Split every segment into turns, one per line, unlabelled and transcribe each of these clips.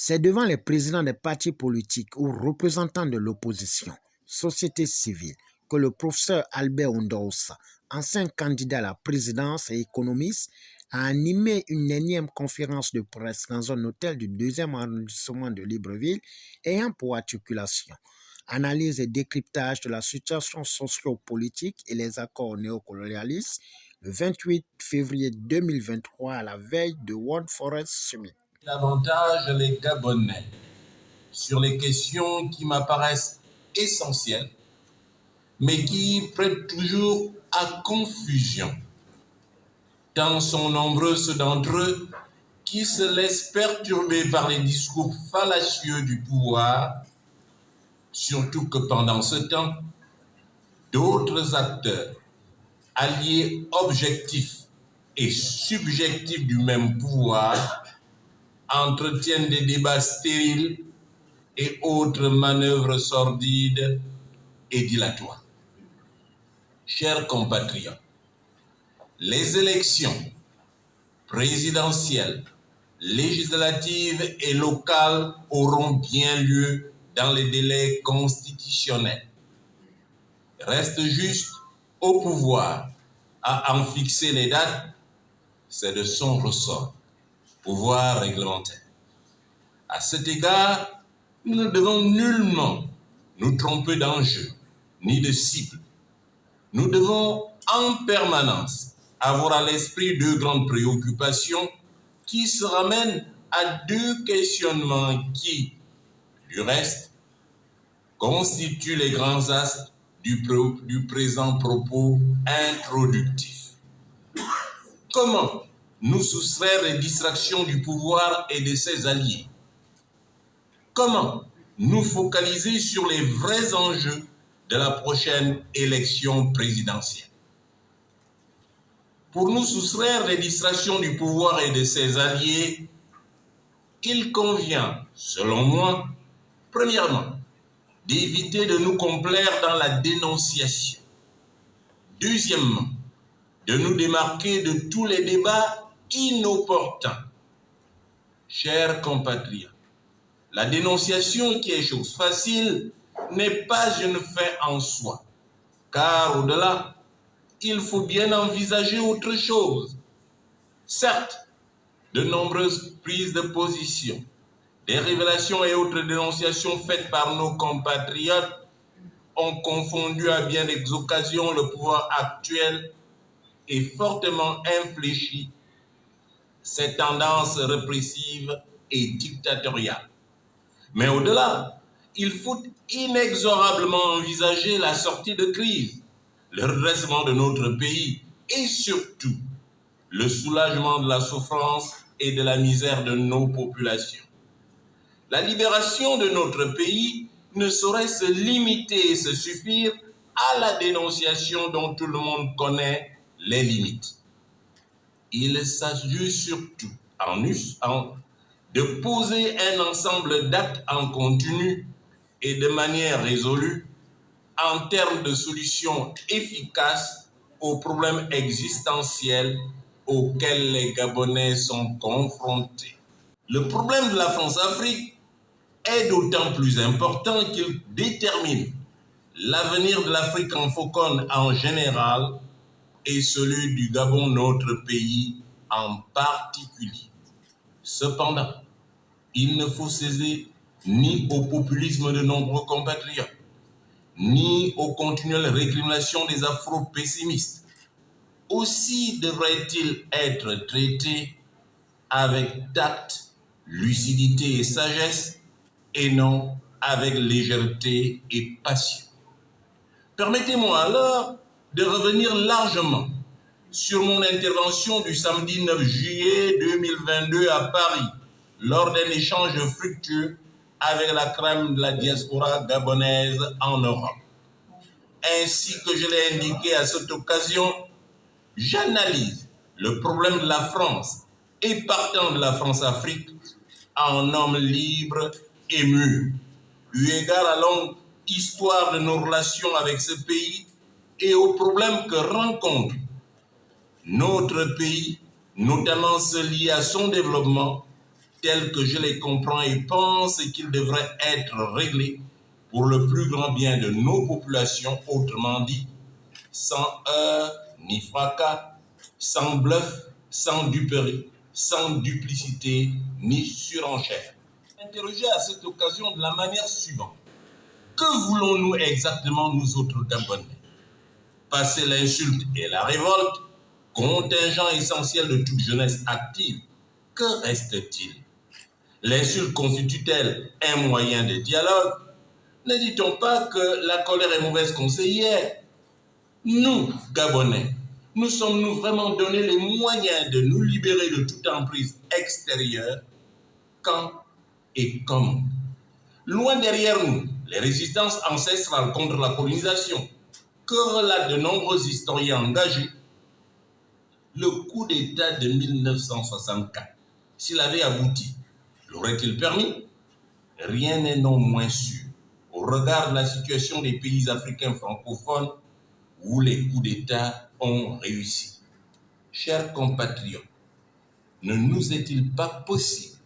C'est devant les présidents des partis politiques ou représentants de l'opposition, société civile, que le professeur Albert Ondorosa, ancien candidat à la présidence et économiste, a animé une énième conférence de presse dans un hôtel du 2e arrondissement de Libreville ayant pour articulation analyse et décryptage de la situation socio-politique et les accords néocolonialistes le 28 février 2023 à la veille de World Forest Summit.
Davantage les Gabonais sur les questions qui m'apparaissent essentielles, mais qui prêtent toujours à confusion, tant sont nombreux ceux d'entre eux qui se laissent perturber par les discours fallacieux du pouvoir, surtout que pendant ce temps, d'autres acteurs, alliés objectifs et subjectifs du même pouvoir, entretiennent des débats stériles et autres manœuvres sordides et dilatoires. Chers compatriotes, les élections présidentielles, législatives et locales auront bien lieu dans les délais constitutionnels. Reste juste au pouvoir à en fixer les dates, c'est de son ressort, pouvoir réglementaire. À cet égard, nous ne devons nullement nous tromper d'enjeu ni de cible. Nous devons en permanence avoir à l'esprit deux grandes préoccupations qui se ramènent à deux questionnements qui, du reste, constituent les grands astres du présent propos introductif. Comment nous soustraire les distractions du pouvoir et de ses alliés? Comment nous focaliser sur les vrais enjeux de la prochaine élection présidentielle? Pour nous soustraire les distractions du pouvoir et de ses alliés, il convient, selon moi, premièrement, d'éviter de nous complaire dans la dénonciation. Deuxièmement, de nous démarquer de tous les débats inopportuns. Chers compatriotes, la dénonciation, qui est chose facile, n'est pas une fin en soi, car au-delà, il faut bien envisager autre chose. Certes, de nombreuses prises de position, des révélations et autres dénonciations faites par nos compatriotes ont confondu à bien des occasions le pouvoir actuel et fortement infléchi ces tendances répressives et dictatoriales. Mais au-delà, il faut inexorablement envisager la sortie de crise, le redressement de notre pays et surtout le soulagement de la souffrance et de la misère de nos populations. La libération de notre pays ne saurait se limiter et se suffire à la dénonciation dont tout le monde connaît les limites. Il s'agit surtout de poser un ensemble d'actes en continu et de manière résolue en termes de solutions efficaces aux problèmes existentiels auxquels les Gabonais sont confrontés. Le problème de la France-Afrique est d'autant plus important qu'il détermine l'avenir de l'Afrique francophone en général et celui du Gabon, notre pays, en particulier. Cependant, il ne faut céder ni au populisme de nombreux compatriotes, ni aux continuelles récriminations des afro-pessimistes. Aussi devrait-il être traité avec tact, lucidité et sagesse, et non avec légèreté et passion. Permettez-moi alors de revenir largement sur mon intervention du samedi 9 juillet 2022 à Paris, lors d'un échange fructueux avec la crème de la diaspora gabonaise en Europe. Ainsi que je l'ai indiqué à cette occasion, j'analyse le problème de la France et partant de la France-Afrique en homme libre et mûr, eu égard à la longue histoire de nos relations avec ce pays et aux problèmes que rencontre notre pays, notamment ceux liés à son développement, tels que je les comprends et pense qu'ils devraient être réglés pour le plus grand bien de nos populations, autrement dit, sans heurts ni fracas, sans bluff, sans duperie, sans duplicité ni surenchère. Interroger à cette occasion de la manière suivante. Que voulons-nous exactement, nous autres Gabonais? Passer l'insulte et la révolte, contingent essentiel de toute jeunesse active, que reste-t-il? L'insulte constitue-t-elle un moyen de dialogue? Ne dit-on pas que la colère est mauvaise conseillère? Nous, Gabonais, nous sommes-nous vraiment donné les moyens de nous libérer de toute emprise extérieure? Quand et comment? Loin derrière nous, les résistances ancestrales contre la colonisation, que relatent de nombreux historiens engagés, le coup d'État de 1964, s'il avait abouti, l'aurait-il permis? Rien n'est non moins sûr au regard de la situation des pays africains francophones où les coups d'État ont réussi. Chers compatriotes, ne nous est-il pas possible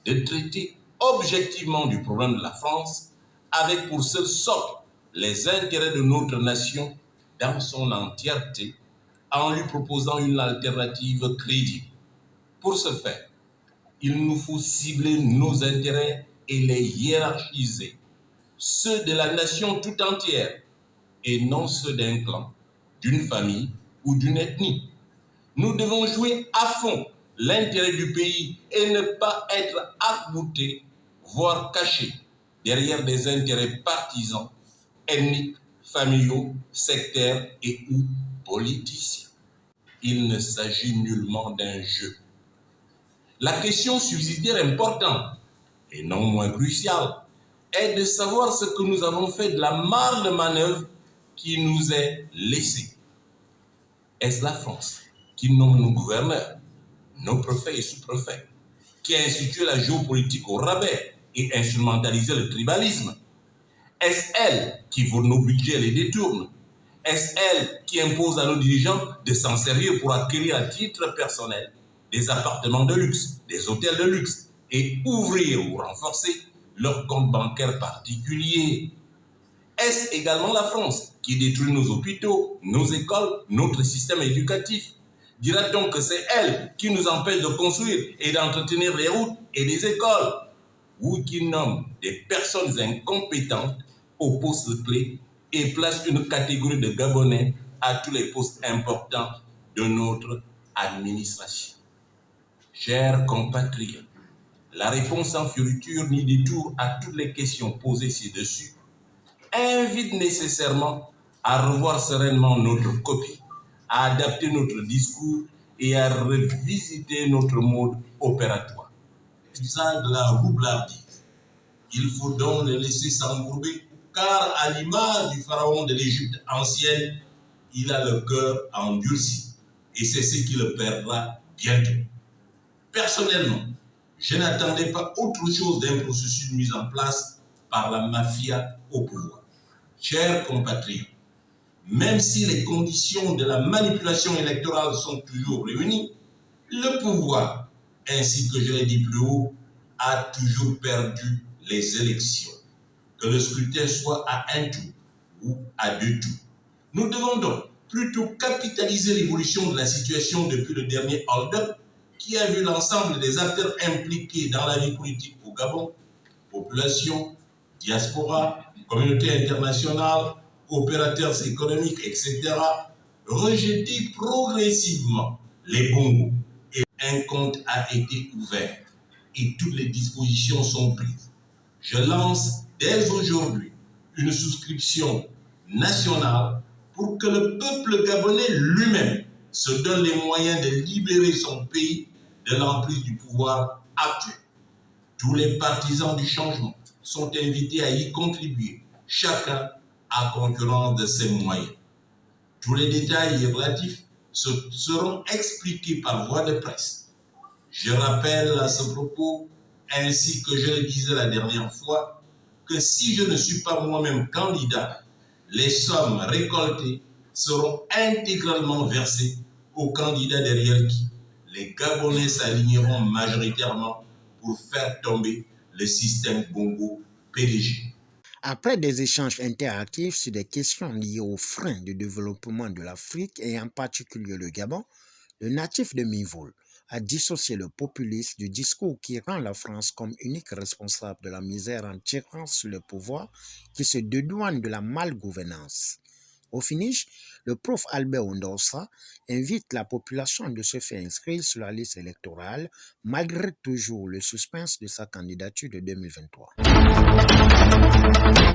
de traiter objectivement du problème de la France avec pour seul socle les intérêts de notre nation dans son entièreté en lui proposant une alternative crédible? Pour ce faire, il nous faut cibler nos intérêts et les hiérarchiser, ceux de la nation tout entière et non ceux d'un clan, d'une famille ou d'une ethnie. Nous devons jouer à fond l'intérêt du pays et ne pas être arc-boutés, voire cachés derrière des intérêts partisans, ethniques, familiaux, sectaires et ou politiciens. Il ne s'agit nullement d'un jeu. La question subsidiaire importante, et non moins cruciale, est de savoir ce que nous avons fait de la marge de manœuvre qui nous est laissée. Est-ce la France qui nomme nos gouverneurs, nos préfets et sous-préfets, qui a institué la géopolitique au rabais et instrumentalisé le tribalisme? Est-ce elle qui vote nos budgets et les détourne? Est-ce elle qui impose à nos dirigeants de s'en servir pour acquérir à titre personnel des appartements de luxe, des hôtels de luxe et ouvrir ou renforcer leurs comptes bancaires particuliers? Est-ce également la France qui détruit nos hôpitaux, nos écoles, notre système éducatif? Dira-t-on que c'est elle qui nous empêche de construire et d'entretenir les routes et les écoles? Ou qui nomme des personnes incompétentes aux postes clés et place une catégorie de Gabonais à tous les postes importants de notre administration? Chers compatriotes, la réponse sans fioriture ni détour à toutes les questions posées ci-dessus invite nécessairement à revoir sereinement notre copie, à adapter notre discours et à revisiter notre mode opératoire. L'usage de la roublardise, il faut donc le laisser s'embourber, car à l'image du pharaon de l'Égypte ancienne, il a le cœur endurci et c'est ce qui le perdra bientôt. Personnellement, je n'attendais pas autre chose d'un processus mis en place par la mafia au pouvoir. Chers compatriotes, même si les conditions de la manipulation électorale sont toujours réunies, le pouvoir, ainsi que je l'ai dit plus haut, a toujours perdu les élections. Que le scrutin soit à un tour ou à deux tours. Nous devons donc plutôt capitaliser l'évolution de la situation depuis le dernier hold-up qui a vu l'ensemble des acteurs impliqués dans la vie politique au Gabon, population, diaspora, communauté internationale, opérateurs économiques, etc., rejeter progressivement les bons mots. Et un compte a été ouvert et toutes les dispositions sont prises. Je lance dès aujourd'hui une souscription nationale pour que le peuple gabonais lui-même se donne les moyens de libérer son pays de l'emprise du pouvoir actuel. Tous les partisans du changement sont invités à y contribuer, chacun à concurrence de ses moyens. Tous les détails relatifs seront expliqués par voie de presse. Je rappelle à ce propos, ainsi que je le disais la dernière fois, que si je ne suis pas moi-même candidat, les sommes récoltées seront intégralement versées aux candidats derrière qui les Gabonais s'aligneront majoritairement pour faire tomber le système Bongo-PDG.
Après des échanges interactifs sur des questions liées aux freins de développement de l'Afrique et en particulier le Gabon, le natif de Mivol a dissocié le populisme du discours qui rend la France comme unique responsable de la misère en tirant sur le pouvoir qui se dédouane de la malgouvernance. Au finish, le prof Albert Ondorsa invite la population de se faire inscrire sur la liste électorale malgré toujours le suspense de sa candidature de 2023.